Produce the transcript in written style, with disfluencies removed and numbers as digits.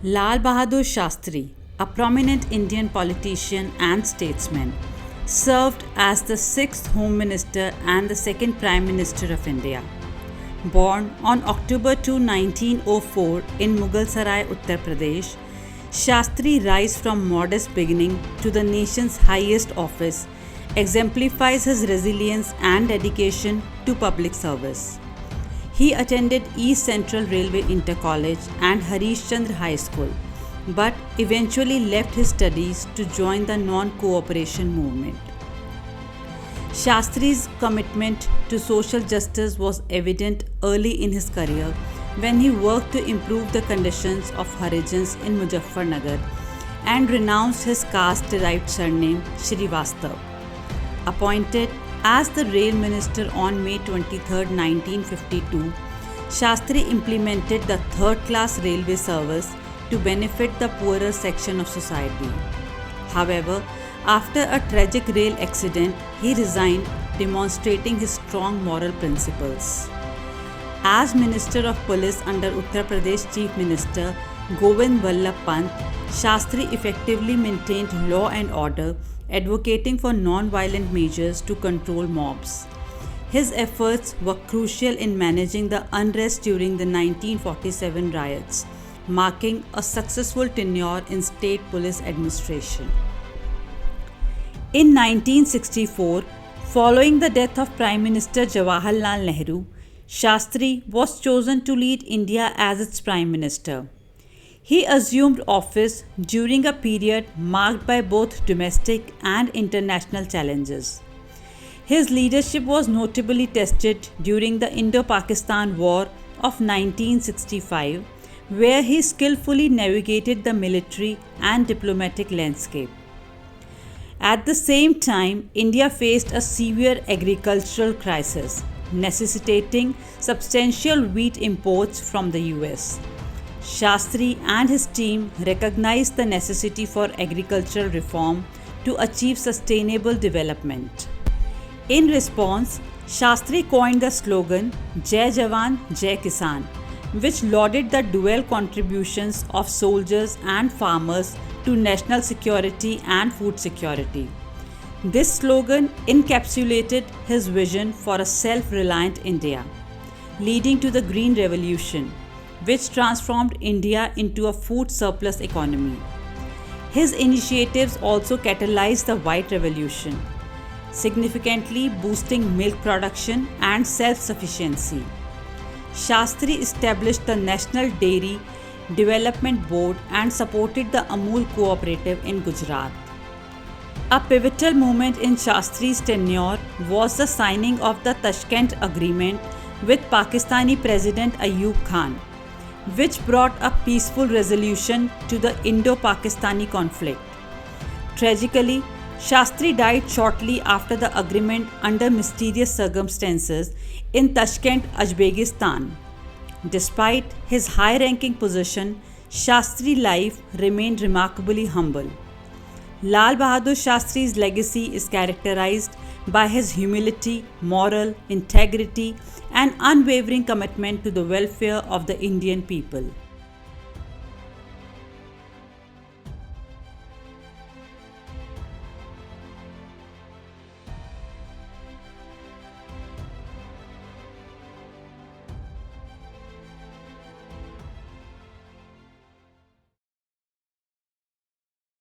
Lal Bahadur Shastri, a prominent Indian politician and statesman, served as the sixth Home Minister and the second Prime Minister of India. Born on October 2, 1904 in Mughalsarai, Uttar Pradesh, Shastri rise from modest beginning to the nation's highest office exemplifies his resilience and dedication to public service. He attended East Central Railway Inter College and Harish Chandra High School, but eventually left his studies to join the non-cooperation movement. Shastri's commitment to social justice was evident early in his career when he worked to improve the conditions of Harijans in Muzaffarnagar and renounced his caste-derived surname Srivastav. Appointed as the Rail Minister on May 23, 1952, Shastri implemented the third-class railway service to benefit the poorer section of society. However, after a tragic rail accident, he resigned, demonstrating his strong moral principles. As Minister of Police under Uttar Pradesh Chief Minister Govind Vallabh Pant, Shastri effectively maintained law and order, advocating for non-violent measures to control mobs. His efforts were crucial in managing the unrest during the 1947 riots, marking a successful tenure in state police administration. In 1964, following the death of Prime Minister Jawaharlal Nehru, Shastri was chosen to lead India as its Prime Minister. He assumed office during a period marked by both domestic and international challenges. His leadership was notably tested during the Indo-Pakistan War of 1965, where he skillfully navigated the military and diplomatic landscape. At the same time, India faced a severe agricultural crisis, necessitating substantial wheat imports from the US. Shastri and his team recognized the necessity for agricultural reform to achieve sustainable development. In response, Shastri coined the slogan Jai Jawan, Jai Kisan, which lauded the dual contributions of soldiers and farmers to national security and food security. This slogan encapsulated his vision for a self-reliant India, leading to the Green Revolution, which transformed India into a food surplus economy. His initiatives also catalyzed the White Revolution, significantly boosting milk production and self-sufficiency. Shastri established the National Dairy Development Board and supported the Amul cooperative in Gujarat. A pivotal moment in Shastri's tenure was the signing of the Tashkent Agreement with Pakistani President Ayub Khan, which brought a peaceful resolution to the Indo-Pakistani conflict. Tragically, Shastri died shortly after the agreement under mysterious circumstances in Tashkent, Uzbekistan. Despite his high-ranking position, Shastri's life remained remarkably humble. Lal Bahadur Shastri's legacy is characterized by his humility, moral integrity, and unwavering commitment to the welfare of the Indian people.